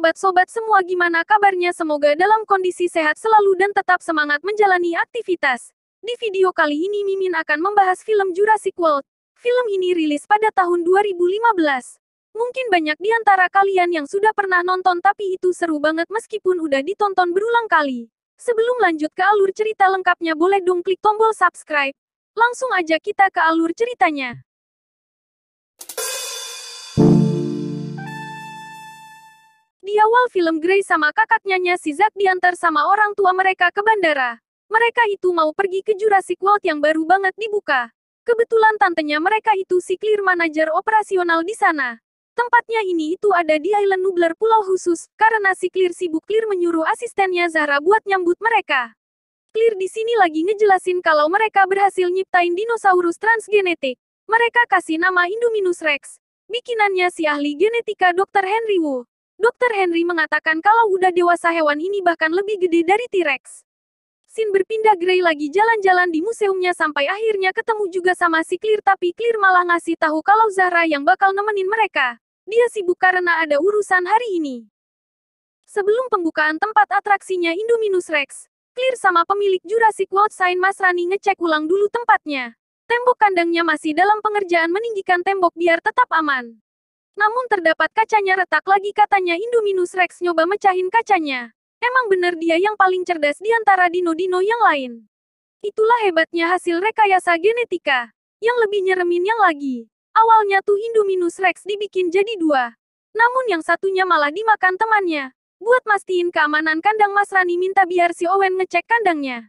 sobat-sobat semua, gimana kabarnya? Semoga dalam kondisi sehat selalu dan tetap semangat menjalani aktivitas. Di video kali ini Mimin akan membahas film Jurassic World. Film ini rilis pada tahun 2015. Mungkin banyak di antara kalian yang sudah pernah nonton, tapi itu seru banget meskipun udah ditonton berulang kali. Sebelum lanjut ke alur cerita lengkapnya, boleh dong klik tombol subscribe. Langsung aja kita ke alur ceritanya. Di awal film, Gray sama kakaknya si Zack diantar sama orang tua mereka ke bandara. Mereka itu mau pergi ke Jurassic World yang baru banget dibuka. Kebetulan tantenya mereka itu si Clear, manajer operasional di sana. Tempatnya ini itu ada di Island Nublar, pulau khusus, karena si Clear sibuk. Clear menyuruh asistennya Zahra buat nyambut mereka. Clear di sini lagi ngejelasin kalau mereka berhasil nyiptain dinosaurus transgenetik. Mereka kasih nama Indominus Rex. Bikinannya si ahli genetika Dr. Henry Wu. Dr. Henry mengatakan kalau udah dewasa hewan ini bahkan lebih gede dari T-Rex. Scene berpindah, Gray lagi jalan-jalan di museumnya sampai akhirnya ketemu juga sama si Clear, tapi Clear malah ngasih tahu kalau Zahra yang bakal nemenin mereka. Dia sibuk karena ada urusan hari ini. Sebelum pembukaan tempat atraksinya Indominus Rex, Clear sama pemilik Jurassic World Sain Masrani ngecek ulang dulu tempatnya. Tembok kandangnya masih dalam pengerjaan, meninggikan tembok biar tetap aman. Namun terdapat kacanya retak lagi, katanya Indominus Rex nyoba mecahin kacanya. Emang bener dia yang paling cerdas di antara dino-dino yang lain. Itulah hebatnya hasil rekayasa genetika. Yang lebih nyeremin yang lagi. Awalnya tuh Indominus Rex dibikin jadi dua. Namun yang satunya malah dimakan temannya. Buat mastiin keamanan kandang, Masrani minta biar si Owen ngecek kandangnya.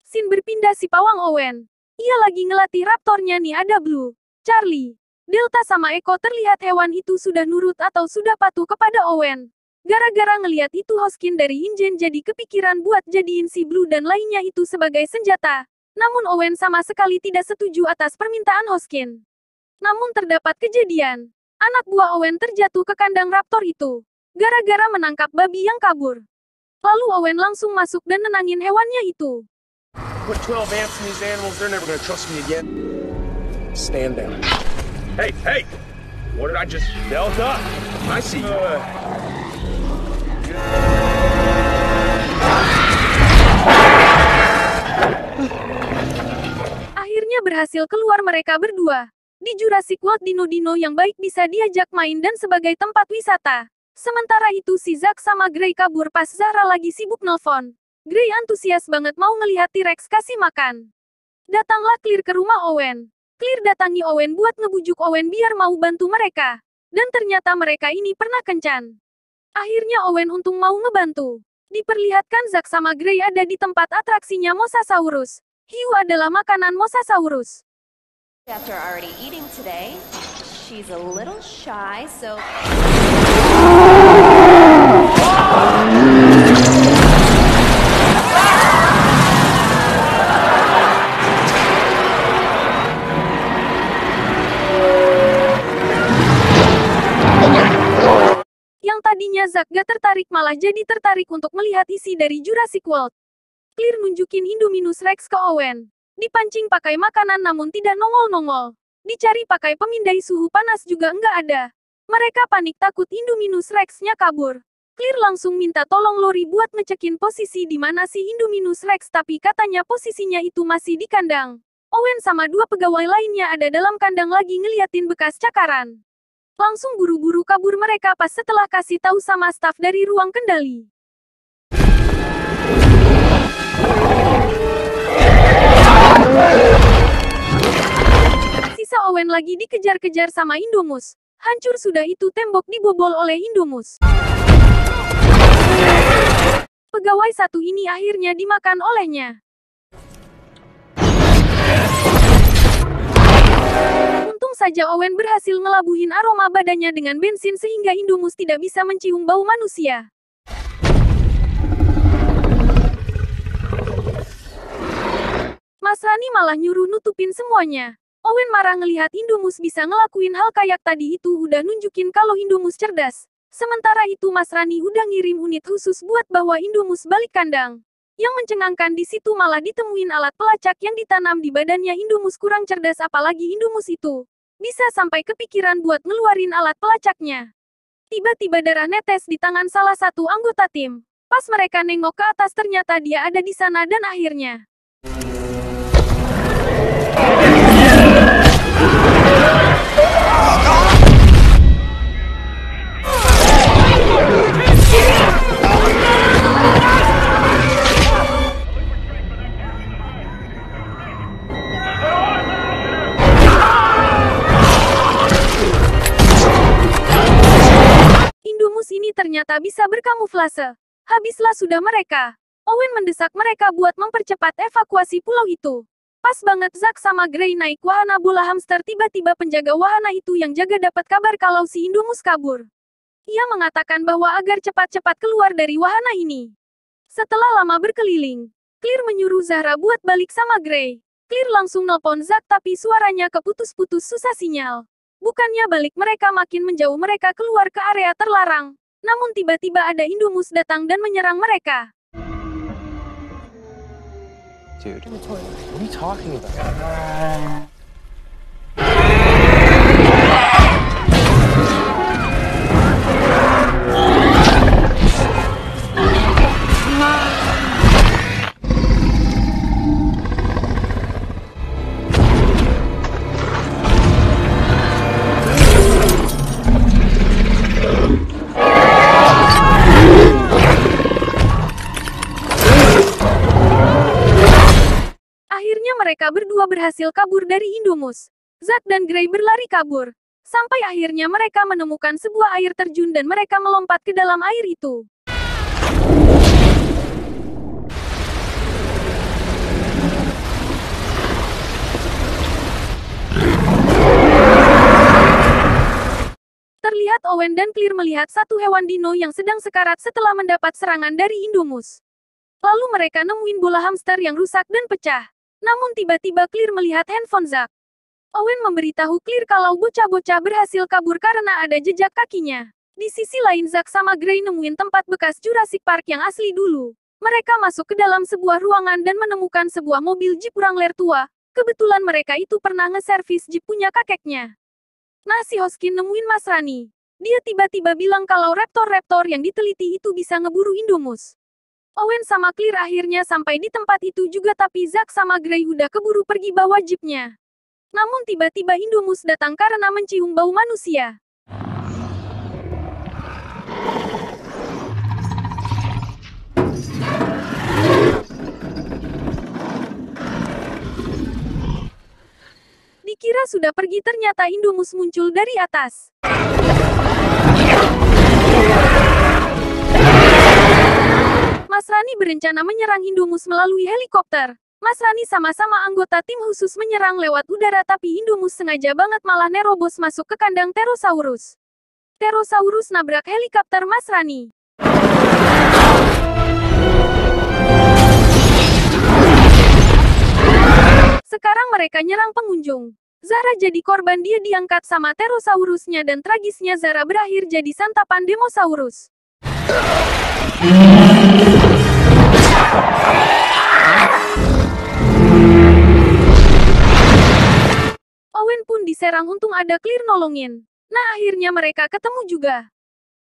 Scene berpindah, si pawang Owen. Ia lagi ngelatih raptornya nih, ada Blue, Charlie, Delta sama Eko. Terlihat hewan itu sudah nurut atau sudah patuh kepada Owen. Gara-gara ngeliat itu, Hoskin dari InGen jadi kepikiran buat jadiin si Blue dan lainnya itu sebagai senjata. Namun Owen sama sekali tidak setuju atas permintaan Hoskin. Namun terdapat kejadian. Anak buah Owen terjatuh ke kandang raptor itu. Gara-gara menangkap babi yang kabur. Lalu Owen langsung masuk dan nenangin hewannya itu. Put 12 amps in these animals, they're never gonna trust me again. Stand down. Hey! What did I just... Delta! I see you. Akhirnya berhasil keluar mereka berdua. Di Jurassic World, dino-dino yang baik bisa diajak main dan sebagai tempat wisata. Sementara itu si Zack sama Gray kabur pas Zahra lagi sibuk nelpon. Gray antusias banget mau ngelihat T-Rex kasih makan. Datanglah Clear ke rumah Owen. Clear datangi Owen buat ngebujuk Owen biar mau bantu mereka. Dan ternyata mereka ini pernah kencan. Akhirnya Owen untung mau ngebantu. Diperlihatkan Zack sama Gray ada di tempat atraksinya Mosasaurus. Hiu adalah makanan Mosasaurus. After already eating today, she's a little shy, so... Yang tadinya Zack gak tertarik malah jadi tertarik untuk melihat isi dari Jurassic World. Clear nunjukin Indominus Rex ke Owen. Dipancing pakai makanan namun tidak nongol-nongol. Dicari pakai pemindai suhu panas juga nggak ada. Mereka panik takut Indominus Rex-nya kabur. Clear langsung minta tolong Lori buat ngecekin posisi di mana si Indominus Rex, tapi katanya posisinya itu masih di kandang. Owen sama dua pegawai lainnya ada dalam kandang lagi ngeliatin bekas cakaran. Langsung buru-buru kabur mereka pas setelah kasih tahu sama staf dari ruang kendali. Sisa Owen lagi dikejar-kejar sama Indomus. Hancur sudah itu tembok dibobol oleh Indomus. Pegawai satu ini akhirnya dimakan olehnya. Untung saja Owen berhasil ngelabuhin aroma badannya dengan bensin sehingga Indomus tidak bisa mencium bau manusia. Masrani malah nyuruh nutupin semuanya. Owen marah ngelihat Indomus bisa ngelakuin hal kayak tadi itu, udah nunjukin kalau Indomus cerdas. Sementara itu Masrani udah ngirim unit khusus buat bawa Indomus balik kandang. Yang mencengangkan di situ malah ditemuin alat pelacak yang ditanam di badannya Indomus. Kurang cerdas apalagi Indomus itu. Bisa sampai kepikiran buat ngeluarin alat pelacaknya. Tiba-tiba darah netes di tangan salah satu anggota tim. Pas mereka nengok ke atas ternyata dia ada di sana dan akhirnya. Indomus ini ternyata bisa berkamuflase. Habislah sudah mereka. Owen mendesak mereka buat mempercepat evakuasi pulau itu. Pas banget Zack sama Gray naik wahana bola hamster, tiba-tiba penjaga wahana itu yang jaga dapat kabar kalau si Indomus kabur. Ia mengatakan bahwa agar cepat-cepat keluar dari wahana ini. Setelah lama berkeliling, Clear menyuruh Zahra buat balik sama Gray. Clear langsung nelpon Zack tapi suaranya keputus-putus, susah sinyal. Bukannya balik, mereka makin menjauh, mereka keluar ke area terlarang. Namun tiba-tiba ada Indomus datang dan menyerang mereka. Dude, what are you talking about? Mereka berdua berhasil kabur dari Indomus. Zack dan Gray berlari kabur. Sampai akhirnya mereka menemukan sebuah air terjun dan mereka melompat ke dalam air itu. Terlihat Owen dan Clear melihat satu hewan dino yang sedang sekarat setelah mendapat serangan dari Indomus. Lalu mereka nemuin bola hamster yang rusak dan pecah. Namun tiba-tiba Clear melihat handphone Zack. Owen memberitahu Clear kalau bocah-bocah berhasil kabur karena ada jejak kakinya. Di sisi lain Zack sama Gray nemuin tempat bekas Jurassic Park yang asli dulu. Mereka masuk ke dalam sebuah ruangan dan menemukan sebuah mobil Jeep Wrangler tua. Kebetulan mereka itu pernah nge-servis Jeep punya kakeknya. Nah, si Hoskin nemuin Mas Rani. Dia tiba-tiba bilang kalau raptor-raptor yang diteliti itu bisa ngeburu Indomus. Owen sama Clear akhirnya sampai di tempat itu juga, tapi Zack sama Gray udah keburu pergi bawa jeepnya. Namun tiba-tiba Indomus datang karena mencium bau manusia. Dikira sudah pergi, ternyata Indomus muncul dari atas. Mas Rani berencana menyerang Indomus melalui helikopter. Mas Rani sama-sama anggota tim khusus menyerang lewat udara, tapi Indomus sengaja banget malah nerobos masuk ke kandang Pterosaurus. Pterosaurus nabrak helikopter Mas Rani. Sekarang mereka nyerang pengunjung. Zahra jadi korban, dia diangkat sama Pterosaurusnya dan tragisnya Zahra berakhir jadi santapan Demosaurus. Owen pun diserang, untung ada Clear nolongin. Nah, akhirnya mereka ketemu juga.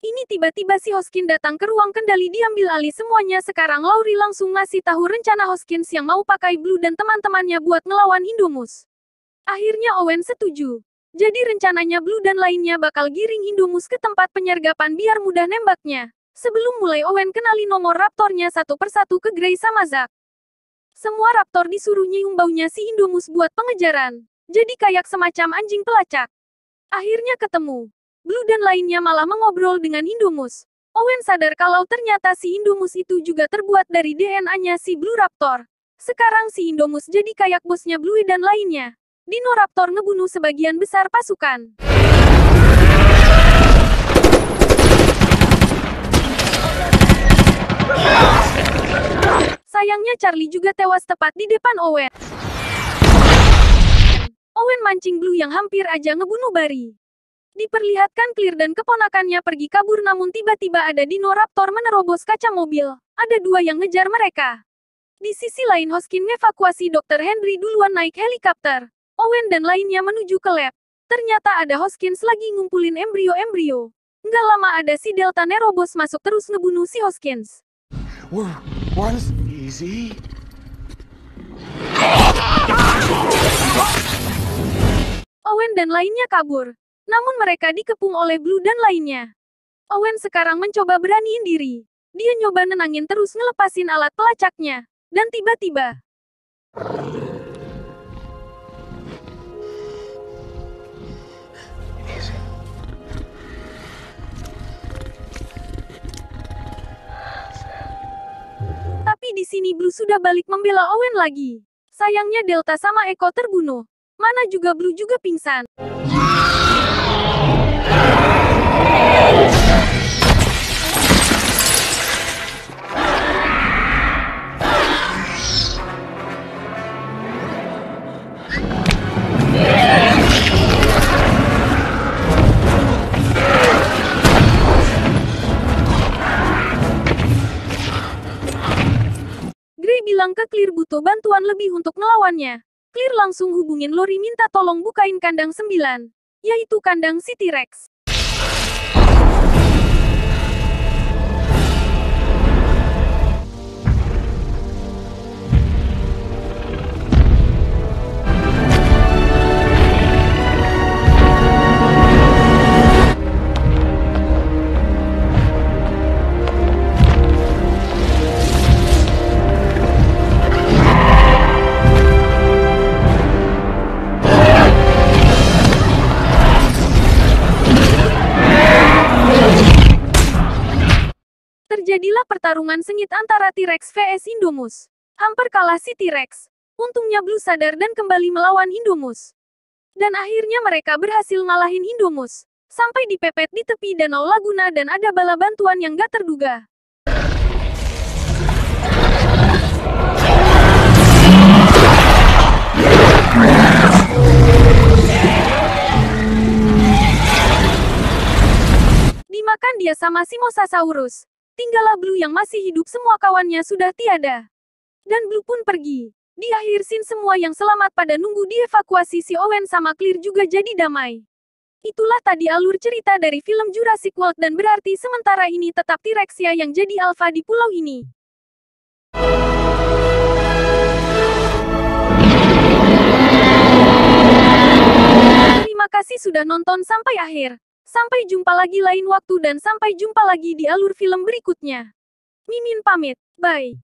Ini tiba-tiba si Hoskin datang ke ruang kendali, diambil alih semuanya. Sekarang Laurie langsung ngasih tahu rencana Hoskins yang mau pakai Blue dan teman-temannya buat ngelawan Indomus. Akhirnya Owen setuju. Jadi rencananya Blue dan lainnya bakal giring Indomus ke tempat penyergapan biar mudah nembaknya. Sebelum mulai Owen kenali nomor raptornya satu persatu ke Gray sama Zack. Semua raptor disuruh nyium baunya si Indomus buat pengejaran. Jadi kayak semacam anjing pelacak. Akhirnya ketemu. Blue dan lainnya malah mengobrol dengan Indomus. Owen sadar kalau ternyata si Indomus itu juga terbuat dari DNA-nya si Blue Raptor. Sekarang si Indomus jadi kayak bosnya Blue dan lainnya. Dino Raptor ngebunuh sebagian besar pasukan. Sayangnya Charlie juga tewas tepat di depan Owen. Owen mancing Blue yang hampir aja ngebunuh Barry. Diperlihatkan Clear dan keponakannya pergi kabur, namun tiba-tiba ada Dino Raptor menerobos kaca mobil. Ada dua yang ngejar mereka. Di sisi lain Hoskin ngevakuasi Dr. Henry duluan naik helikopter. Owen dan lainnya menuju ke lab. Ternyata ada Hoskins lagi ngumpulin embrio-embrio. Nggak lama ada si Delta nerobos masuk terus ngebunuh si Hoskins. We're on this. Easy. Owen dan lainnya kabur. Namun mereka dikepung oleh Blue dan lainnya. Owen sekarang mencoba beraniin diri. Dia nyoba nenangin terus ngelepasin alat pelacaknya. Dan tiba-tiba, Easy. tapi di sini Blue sudah balik membela Owen lagi. Sayangnya Delta sama Echo terbunuh. Mana juga Blue juga pingsan. Gray bilang ke Clear butuh bantuan lebih untuk ngelawannya. Clear langsung hubungin Lori minta tolong bukain kandang 9, yaitu kandang si T-Rex. Terjadilah pertarungan sengit antara T-Rex vs Indomus. Hampir kalah si T-Rex. Untungnya Blue sadar dan kembali melawan Indomus. Dan akhirnya mereka berhasil ngalahin Indomus. Sampai dipepet di tepi danau Laguna dan ada bala bantuan yang gak terduga. Dimakan dia sama si Mosasaurus. Tinggallah Blue yang masih hidup, semua kawannya sudah tiada. Dan Blue pun pergi. Di akhir scene semua yang selamat pada nunggu dievakuasi si Owen sama Clear juga jadi damai. Itulah tadi alur cerita dari film Jurassic World dan berarti sementara ini tetap T-Rexia yang jadi alfa di pulau ini. Terima kasih sudah nonton sampai akhir. Sampai jumpa lagi lain waktu dan sampai jumpa lagi di alur film berikutnya. Mimin pamit, bye.